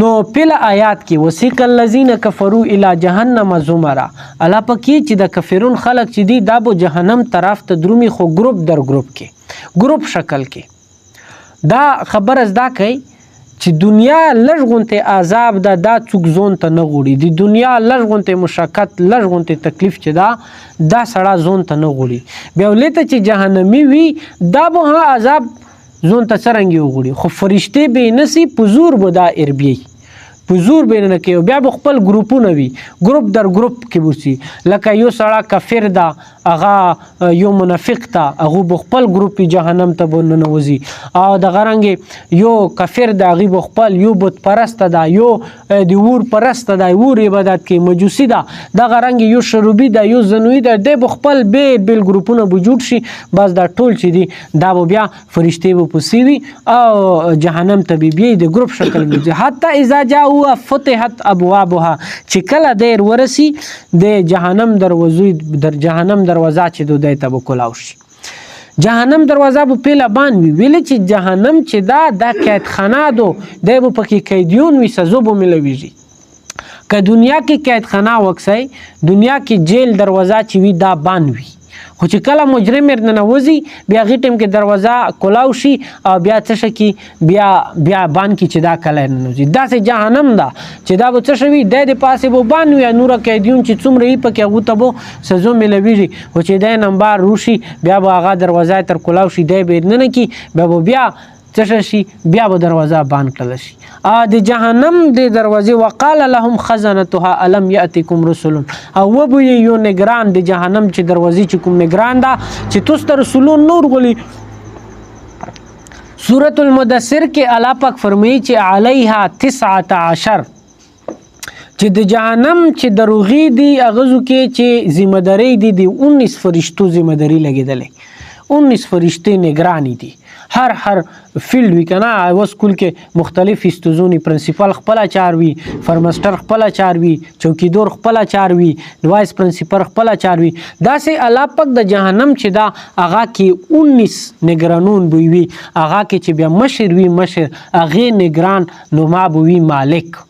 نو پیله آیات کې وسیق الذین کفروا الی جهنم زمرا الله پکې چې د کفرون خلق چې دی دا به جهنم طرف ته درومي خو ګروپ در ګروپ کې ګروپ شکل کې دا خبر از دا کوي چې دنیا لږ غونته عذاب دا څوک زون ته نه غوړي د دنیا لږ غونته مشقت لږ غونته تکلیف چې دا سړی زون ته نه غوړي بیا ولته چې جهنمی وي دا به عذاب زون ته څرنګه وغوړي خو فرشته به نسی پزور به دا اربي پزور به نه کوي بیا خپل ګروپونه وي ګروپ در ګروپ کې وسی لکه یو سړی کافر دا هغه یو منافق تا هغه خپل ګروپ جهنم ته نه وځي او د غرنګ یو کافر دا هغه خپل یو بت پرست دا یو دی ور پرست دا ور عبادت کوي مجوسی دا د غرنګ یو شروبي دا یو زنوی دا د خپل بیل ګروپونه وجود شي بس دا ټول چې دی دا بیا فرشته به پوسیوي او جهنم ته بي د ګروپ شکل وځي حتی اذا جاء فتحت ابوابها چې کله دیر ورسی د جهنم دروازه در جهنم دروازه چې دوی ته وکلاو شي جهنم دروازه په پیله باندې ویل چې جهنم چې دا قیدخانه دو د پکې قیدیون وي سزا به ملويږي که دنیا کې قیدخانه وکسي دنیا کې جیل دروازه چې وي دا باندې وي خو چې کله مجرم نه وځي بیا غټم کې دروازه کولاو شي او بیا څه شي بیا باندې کې چې دا کله نه وځي دا سه جهنم دا چې دا څه شوی د پاسه وو باندې نور قیدیون چې څومره یې پکې هغه ته وو سزا ملويږي او چې د نمبر روشي بیا هغه دروازه تر کولاو شي د بیرنه کې بیا څه شي بیا به دروازه باندې کړل شي د جهنم د دروازې وقال لهم خزنتها الم یاتکم رسل او وبو یو نگران د جهنم چې دروازې چې کوم نگران دا چې تاسو ته رسولون نور غلي سورۃ المدثر کې الله پاک فرمایي چې علیها 19 چې د جهنم چې دروغي دی اغزو کې چې ذمہ داری دی 19 فرشتو ذمہ داری لګیدلې 19 فرشته نگرانی دي هر فیلډ وی کنه او سکول کې مختلف استوزونی پرنسپل خپل چاروي فرماستر خپل چاروي چوکیدور خپل چاروي وایس پرنسپل خپل چاروي دا سه الله پاک د جهنم چې دا اغا کې 19 نگرانون بوي اغا کې چې بیا مشر وی مشر اغه نگران نو ما بوي مالک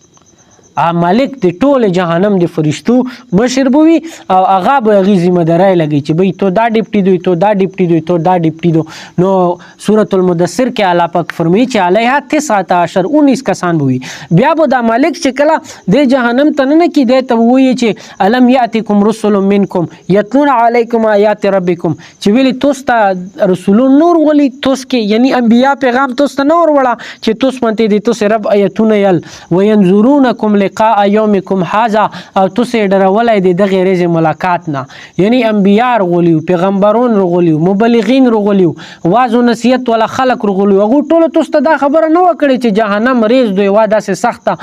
مالک د ټول جهنم د فرشتو مشر بوي او هغه به غي ذمہ داري لګي چې بھئی تو دا ډیپټي دوی تو دا ډیپټي دوی تو دا ډیپټي دو نو سورۃ المدثر کې الله پاک فرمایي چې علیها 19 کسان بوي بیا به دا مالک چې کله د جهنم تنه نه کې دی ته وایي چې الم یاتکم رسل منکم یتلون علیکم آیات ربکم چې ویلي تاسو ته رسولون نور ولي تاسو کې یعنی انبیا پیغام تاسو ته نور وړه چې تاسو منته دي تاسو رب آیتونه یل وینذرونکم لقاء یومکم هذا او تاسو ډرولای دي د غیر ملاقات نه یعنی انبیاء رغلیو پیغمبرون رغلیو مبلغین رغلیو واعظ و نصیحت ولا خلق رغلیو هغه ټول تاسو ته دا خبره نه وکړي چې جهنم ریز دوی واده سه سخته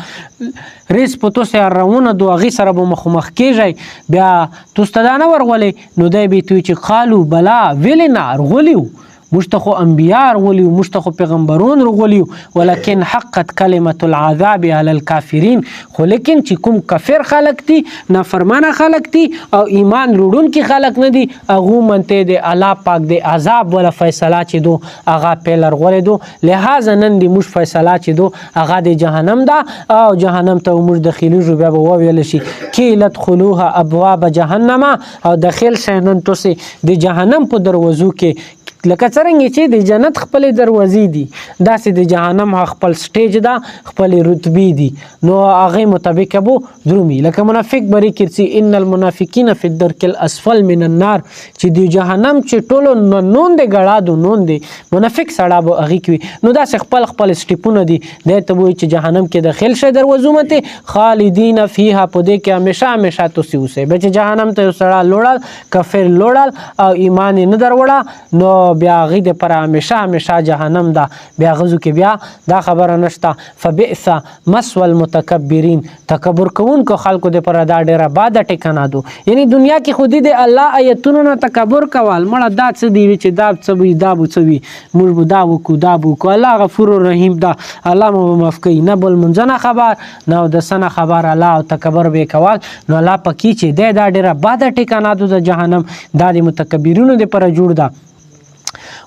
ریز په تاسو راونه دوه غي سره به مخ کیږي بیا تاسو ته دا نه ورغولې نو دای به توی چې قالو بلا ویلنا رغلیو مشتخو انبیاء رغلیو مشتخو پیغمبرون رغلیو ولکن حقت کلمت العذاب علی الکافرین خو لیکن چې کوم کافر خلق دي نافرمانه خلق دي او ایمان وروړون کې خلق نه دي هغه منته دي الله پاک دي عذاب ولا فیصله چې دو هغه پیلر غوړې دو لہذا نن دي مش فیصله چې دو هغه د جهنم دا او جهنم ته مش داخلي جو بیا ویل شي کې لدخلوها ابواب جهنم او داخل شینن توسي د جهنم په دروازو کې لکه څنګه چې د جنت خپل دروازې دي داسې د جهنم خپل سټیج دا خپل رتبه دي نو هغه مطابق ابو درومي لکه منافق بری کړي ان المنافقین فی الدرک الاسفل من النار چې د جهنم چې ټولو نون دی غړادو نون دی منافق سړا به هغه کوي نو داسې خپل سټیپونه دي د ته وای چې جهنم کې داخل شه دروازو مته خالدین فیها پدې کې همیشه توسي اوسه به چې جهنم ته سړا لوړل کافر لوړل او ایمان نه دروړه نو بیا غي د پر همیشه جهنم دا بیا غزو کې بیا دا خبره نشته فبئس مسوى المتکبرین تکبر کوونکو خلکو د پر دا ډیره باد ټکانه دو یعنی دنیا کې خودی د الله آیتونو نه تکبر کول مړه دا څه دی چې دا څه وي دا وڅوي موږ به دا وکو دا وکو الله غفور رحیم دا الله مو معاف کوي نه بل منځنه خبر نه د سنه خبر الله او تکبر به کول نو الله پکې چې دا ډیره باد ټکانه دو د جهنم د متکبرونو د پر جوړ دا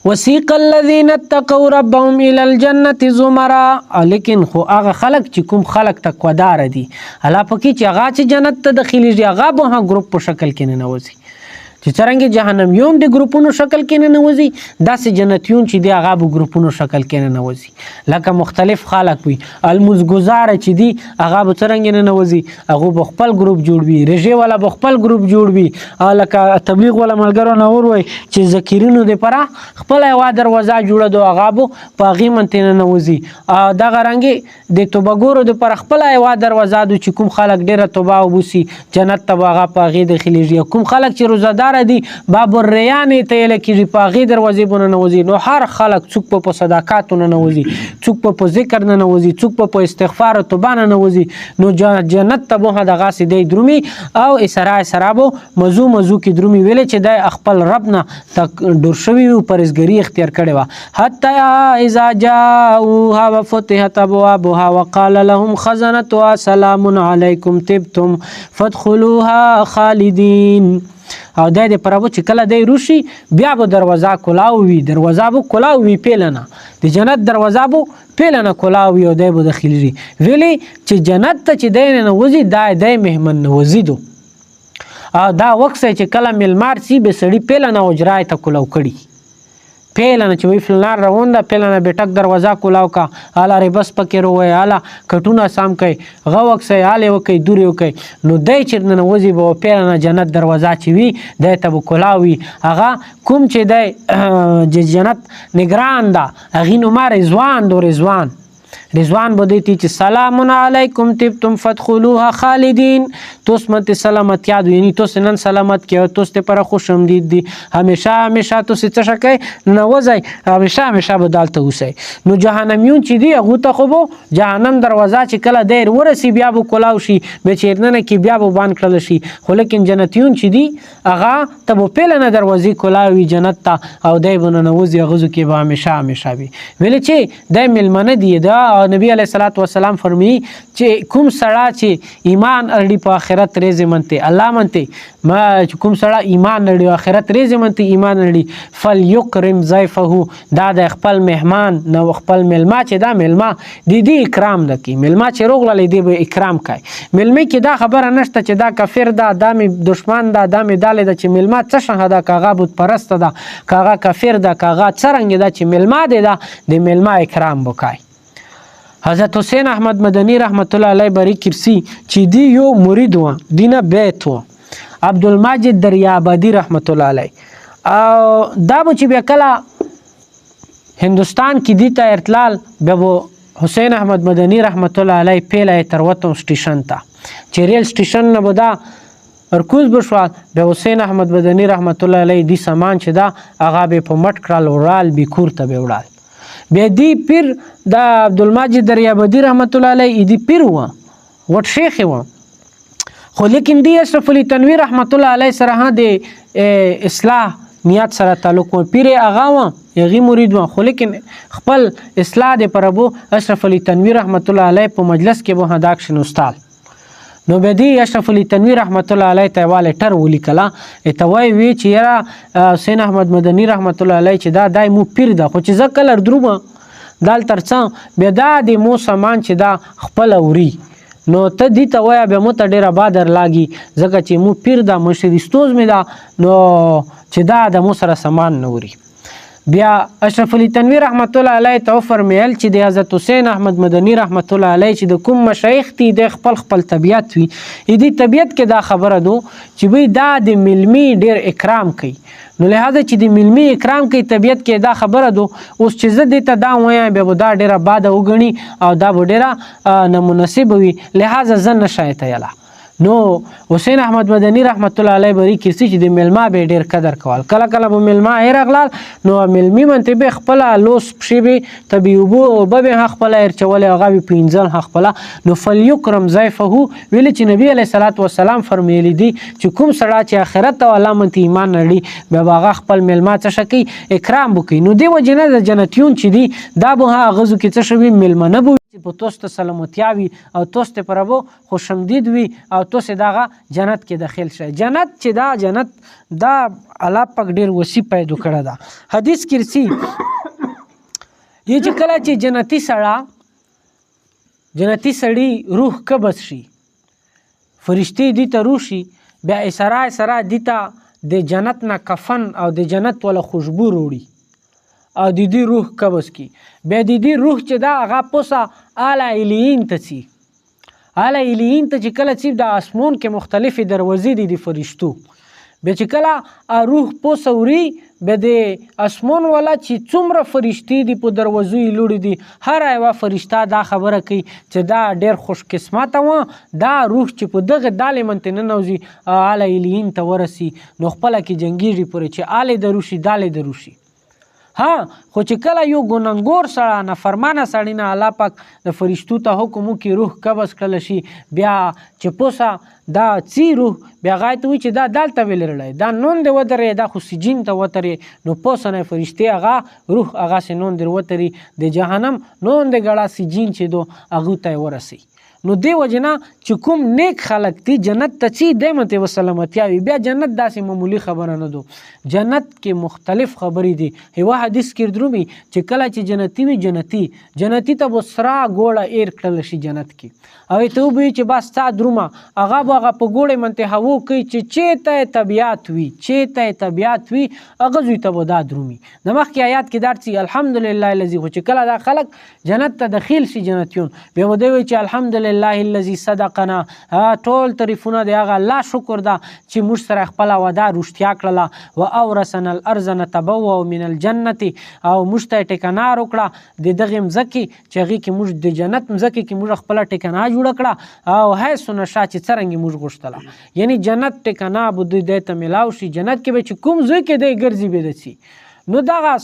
وسیق الذین اتقوا ربهم الی الجنة زمرا، لیکن خو هغه خلق چې کوم خلق تقوادار دي الله پکې چې هغه چې جنت ته داخليږي هغه به ګروپ په شکل کې نه نوځي، چې څرنګه جهنميون د ګروپونو شکل کې نه نوځي داسې جنتیون چې دی هغه به ګروپونو شکل کې نه نوځي، لکه مختلف خلق وي المزګزار چې دی هغه به څرنګه نه نوځي هغه به خپل ګروپ جوړ وي، رژې والا به خپل ګروپ جوړ وي، لکه تبلیغ والا ملګرو نه ور وي چې ذکرینو د پره خپل یو دروازه جوړه دو هغه به په هغې منتې نه نوځي، دغه رنګې د توبګورو د پر خپل یو دروازه دو چې کوم خلک ډېره توبه وبوسي جنت ته به هغه په هغې داخلېږي، کوم خلک چې روزهدار دي باب الریان ته ویل کېږي په هغې دروازې به نه نوځي، نو هر خلک څوک په صدقاتو نه نوځي، څوک په ذکر نه نوځي، څوک په استغفار او توبه نه نوځي، نو جنت ته به دغسې دی درومي او اسرا به مزو کې درومي، ویلې چې دی خپل رب نه ډور شوي وي پرهیزګري اختیار کړې وه، حتی اذا جاءوها وفتحت ابوابها وقال لهم خزنتها سلام علیکم طبتم فادخلوها خالدین، او دا د پرابو چې کله دی روشي بیا به دروازه کلاو وي، دروازه به کلاو وي پیلنه د جنت دروازه به پیلنه کلاو وي او دی به داخلېږي، ویلې چې جنت ته چې دی نه نوځي دا دی مهمن نوځي دو، او دا وکسه چې کله میلمار سي به سړي پیلنه اجرای ته کلاو کړي، پیلنه چې وی فلنار روان ده پیلنه بیټک دروازه کلاو کا اله ریبس پکې روی اله کټونه سام کوي غو وکسه اله وکي دوري وکي، نو دای چې نه نوځي به پیلنه جنت دروازه چې وي دای ته به کلاوي، هغه کوم چې دی جنت نگران ده هغې نومه رضوان دو، رضوان به دیتی چې سلام علیکم طبتم فادخلوها خالدین، توس منت سلامتیا دو، یعنی توس نن سلامت کې او توس ته پر خوش آمدید دی، همیشه توس څه شکای نوځئ همیشه به دالته اوسئ، نو جهنميون چې دی هغو ته خو به جهنم دروازه چې کله دیر ورسي بیا به کلاو شي به چې دننه کې بیا به بند کړل شي، خو لیکن جنتیون چې دی هغه ته به پیلنه دروازې کلاوي جنت ته او دی به ننوځي هغو کې به همیشه وي، ویلې چې دی میلمانه دی دا نبی علیه الصلاة والسلام فرمایي چې کوم سړی چې ایمان اړي په آخرت ریزې منته الله منته کوم سړی ایمان اړي آخرت ریزې منته ایمان اړي فلیکرم ضیفه دا د خپل مهمان نو خپل میلمه چې دا میلمه دی اکرام ده کوي، میلمه چې روغلی دی به اکرام کوي، میلمه کې دا خبره نشته چې دا کافر ده دا مې دشمن ده دا مې دالې ده چې میلمه څه شخه ده که هغه بت پرسته ده که هغه کافر ده که هغه څرنګې ده چې میلمه دی ده د میلمه اکرام وکړي. حضرت حسین احمد مدنی رحمت الله علیه بری کرسی چې دی یو مرید و دینه بیت و عبدالماجد دریابادی رحمت الله علیه، او دا به چې بیا کله هندوستان کې دی ته ارتلال بیا به حسین احمد مدنی رحمت الله علیه پیله تر وتم سټیشن ته چې ریل سټیشن نه به دا ارکوز بشوال بیا حسین احمد مدنی رحمت الله علیه دی سامان چې دا هغه به په مټ کړل ورال بی کور ته به وړال، بیا دی پیر د عبدالماجد دریابادی رحمت الله علیه دی پیر و وټ شیخ و، خو لیکن دی اشرف علی تنویر رحمت الله علیه سره د اصلاح نیت سره تعلق و، پیر هغه و هغې مرید و، خو لیکن خپل اصلاح د پربو اشرف علی تنویر رحمت الله علیه په مجلس کې به هدا کښېنوستال، نو بیا دی اشرف علی تنویر رحمت الله علیه ته یوه لیټر ولیکله ته وایي چې یاره حسین احمد مدنی رحمت الله علیه چې دا دای مو پیر ده، خو چې زه کله درومه دال تر څه بیا دا د مو سامان چې دا خپل اوري نو ته دې ته وایه بیا مو ته ډېره بادر لاګي ځکه چې مو پیر ده مشرستوز مې ده نو چې دا د مو سره سامان نه وری. بیا اشرف علی تنویر رحمت الله علیه ته وفرمیل چې د حضرت حسین احمد مدنی رحمت الله علیه چې د کوم مشایخ دي د خپل طبیعت وي دې طبیعت کې دا خبره دو چې وی دا د ملمی ډیر اکرام کوي، نو لہذا چې د ملمی اکرام کوي طبیعت کې دا خبره دو اوس چې زه دې ته دا وایم بیا به دا ډیره باده وګڼي او دا به ډیره نامناسب وي، لہذا زه نشم تیلی. نو حسین احمد مدنی رحمت الله علیه بری کسی چې د میلمه به ډیر قدر کول، کله کله به میلمه هرغلال نو میلمی منته به خپل لوس پښې به طبيبو او به خپل ارچول هغه به پینځل خپل، نو فلیکرم ضیفه ویل چې نبی علیه الصلاۃ والسلام فرمایلی دي چې کوم سړی چې آخرت او علامت ایمان لري به هغه خپل میلمه څه شکی اکرام وکړي، نو دی وجنه د جنتیون چې دی دا به هغه غزو کې څه شوی میلمه نه په توست سلامتیا وي او توست پر ابو خوشمدید وي او توست دغه جنت کې داخل شي. جنت چې دا جنت دا الله پاک ډیر وسی پیدا کړی دا. حدیث کې رسی یہ چې کله چې جنتی سړی روح قبض شي فرشتي دي ته روح شي بیا اسرا دي ته د جنت نه کفن او د جنت ولا خوشبو وروړي او د دې روح قبض کی بیا د دې روح چې دا هغه پوسه اعلی الیین ته سی اعلی الیین ته چې کله چې د اسمون کې مختلفې دروازې دي د فرشتو بیا چې کله روح پوسه وری بیا د اسمون ولا چې څومره فرشتي دي په دروازو یې لوړي دي هر یوه فرشته دا خبره کوي چې دا ډېر خوش قسمته وه دا روح چې په دغه دالې منتې ننوځي اعلی الیین ته ورسي نو خپله کې جنګېږي پورې چې اعلی دروشي دالې دروشي. ها خو چې کله یو ګناهګور سړی نافرمانه سړی نه الله پاک د فرشتو ته حکم وکړي روح قبض کړلی شي بیا چې پوسه دا څي روح بیا هغه ته وایي چې دا دلته ویلرلی دا نون دې ودرې دا خو سجین ته وترې نو پوسه نه فرشتې هغه روح هغسې نون دې وتري د جهنم نون دې ګړه سجین چې دو هغو ته یې ورسي. نو دی وجنه چې کوم نیک خلق دي جنت ته چی دایمت و سلامتیا وي بیا جنت داسې معمولی خبره نه دو جنت کې مختلف خبرې دي. یو حدیث کې درومي چې کله چې جنتی وي جنتی ته وسرا ګوړه ایر کړل شي جنت کې او ته وبوي چې بس تا درومه هغه په ګوړې منته هوو کوي چې چېته طبیعت وي هغه زوی ته به دا درومي. د مخکې آیات کې دار چې الحمدلله الذي خو چې کله دا خلق جنت ته داخل شي جنتیون بیا به دوی وایي چې الحمدلله الله الذي صدقنا ټول تعریفونه د هغه الله شکر ده چې موږ سره خپله وعده رښتیا کړله و اورثنا الارض نتبوأ من الجنة او موږ ته یې ټیکنار وکړه د دغې مځکې چې هغې کې موږ د جنت مځکې کې موږ خپله ټیکنه جوړه کړه او حیث نشا چې څرنګې موږ غوښتله یعنی جنت ټیکنه به دوی دی ته میلاو شي جنت کې به چې کوم ځای کې دی ګرځي به دسي نو دغه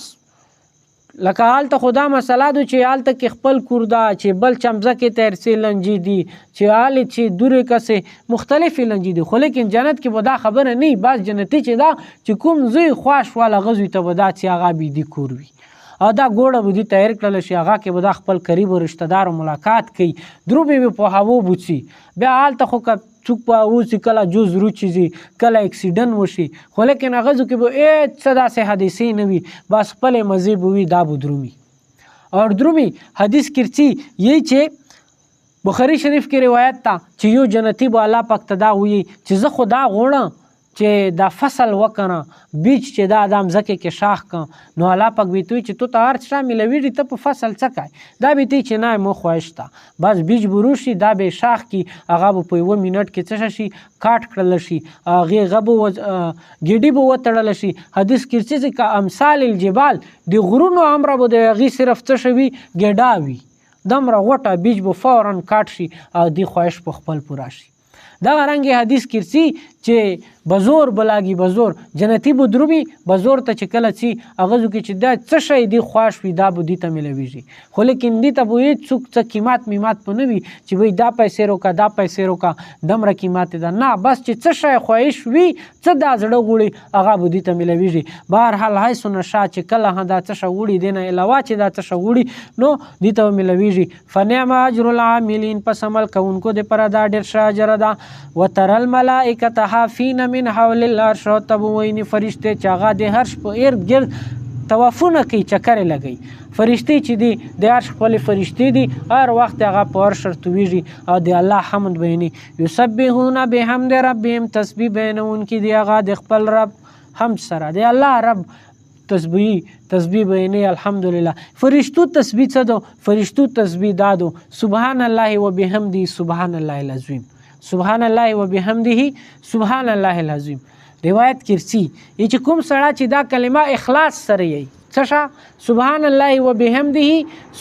لکه هلته خدا مسله ده چې هلته کې خپل کور ده چې بل چمځکې ته ارسې لنجې دي چې هلې چې دورې کسې مختلفې لنجې دي خو لیکن جنت کې به دا خبره نه وي بس جنتي چې ده چې کوم ځای خواش واله هغه ځای ته به دا چې هغه بېدي کور وي او دا ګوړه به دوی تیار کړلی شي هغه کې به دا خپل قریب رشته دارو ملاقات کوي دروبې به په هوو بوڅي بیا هلته خو که څوک په اوسي کله جوز روچیږي کله اکسیډنټ وشي خو لیکن هغه ځو کې به هېڅ څه داسې حادثې نه وي بس خپلې مزې به وي دا به درومي. اور درومي حدیث کې رڅي یی چې بخاري شریف کې روایت ته چې یو جنتي به الله پاک ته دا وایي چې زه خو دا غواړم چې دا فصل وکنه بیج چې دا د مځکې کې شاخ کړم نو الله پاک به ته وایي چې تو ته هر څه میلوېږي ته په فصل څه کوې دا به ته چې نه مو خواهش ته بس بیج به روشي دا به شاخ کې هغه به په 1 منټ کې څه شي کاټ کړل شي هغې به ګیډي به وتړل شي. حدیث کې چې که امثال الجبال د غرونو عمره به د هغې صرف څه شوي ګیډا وي دمره غوټه بیج به فورا کاټ شي او دې خواهش په خپل پوره شي. دغه رنګې حدیث کې رسي چې بزور بلاګي بزور جنتی به درومي بزور ته چې کله څي هغه ځو کې چې دا څه شی دی خواش وي دا به دې ته میلوېږي خو لیکن دې ته به هېڅوک څه قیمت میمات به نه وي چې وایي دا پیسې روکه دا پیسې روکه دومره قیمت ده نه بس چې څه شی خواهش وي څه دا زړه غواړي هغه به دې ته میلوېږي. بهرحال حیث نشا چې کله دا څه شی غواړي دې نه علاوه چې دا څه شی غواړي نو دې ته به میلوېږي. فنعم اجر العاملین پس عمل کوونکو دپاره دا ډېر ښه اجر ده. وتر الملائکة حافین من حول العرش او ته به ویني فرشتې چې هغه د عرش په ارد ګرد طوافونه کوي چکرې لګوي فرشتې چې دي د عرش خپلې فرشتې دي هر وخت هغه په عرش رتویږي او د الله حمد بیاني یسبحون بحمد ربهم تسبیح بیانونکي دي هغه د خپل رب حمد سره د الله رب تسبیح بیانې الحمدلله. فرشتو تسبیح څه دو فرشتو تسبیح دا دو سبحان الله وبحمده سبحان الله العظیم سبحان الله وبحمده سبحان الله العظیم. روایت کې رسي چې کوم سړی چې دا کلمه اخلاص سره یي څه سبحان الله وبحمده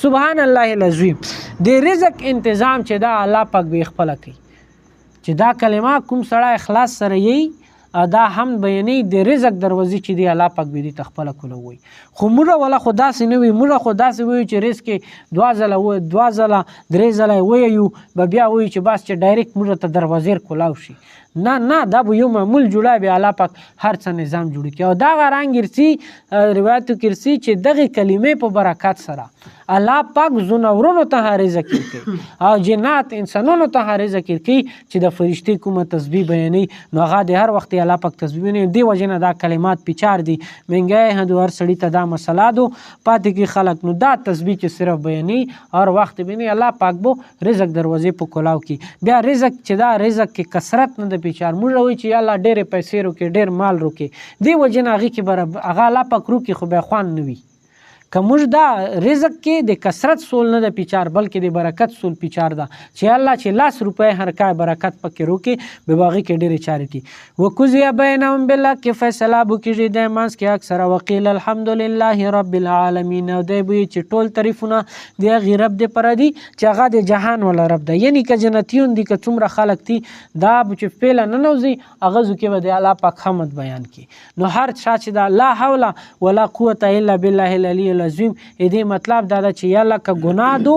سبحان الله العظیم د رزق انتظام چې دا الله پاک به خپله کوي چې دا کلمه کوم سړی اخلاص سره یي دا هم بیانې د رزق دروازې چې دی الله پاک به دې ته خپله کولوي. خو موږ ولا خو داسې نه وي موږ خو داسې وایو چې رزق کې 2 ځله 3 ځله وایو به بیا وایو چې بس چې ډایرکټ موږ ته دروازې کولاو شي نه دا به یو معمول جوړه به الله پاک هر څه نظام جوړ کړي. او دا غرانګ ارسي روایتو کې ارسي چې دغه کلمې په برکت سره الله پاک زناورونو ته رزق ورکوي او جنات انسانونو ته رزق ورکوي چې د فرشتې کومه تسبیح بیانوي نو هغه د هر وخت الله پاک تسبیح بیانوي. دې وجې نه دا کلمات پیچار دي منګی هندو هر سړي ته دا مسله دو پاتې کې خلک نو دا تسبیح چې صرف بیانوي هر وخت بیانوي الله پاک بو رزق دروازې په کلاو کې. بیا رزق چې دا رزق کې کثرت نه د پیچار موږ وایي چې الله ډېرې پیسې روکې ډېر مال روکې دې وجې نه هغې کې هغه الله پاک روکې خو بیا خوند نه وي. که موږ دا رزق کې د کثرت سول نه د پیچار بلکې د برکت سول پیچار ده چې الله چې 10 روپۍ هر کای برکت پکې روکې به باغې کې ډېرې چارې کی وقضی بینهم بالحق کې فیصله به کېږي د منځ کې اکثره وقیل الحمدلله رب العالمین او دی به چې ټول تعریفونه د هغې رب دپاره دي چې هغه د جهان والا رب ده. یعنی که جنتیون دي که څومره خلک دي دا چې فعله ننوځي هغه ځو کې به د الله پاک حمد بیان کړي. نو هر چا چې دا لا حول ولا قوة الا بالله العلی العظیم دې مطلب دا ده چې یا لکه ګناه دو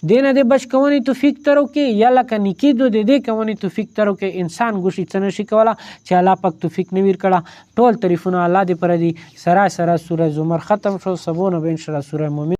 دینه دې بچ کوونی توفیق ترو کې یا لکه نیکی دو دې کوونی توفیق ترو کې انسان ګوشي څه نشي کوله چې الله پاک توفیق نه ویر کړه. ټول تعریفونه الله دې پر دي. سره سوره زمر ختم شو سبونه به ان شاء الله سوره مومن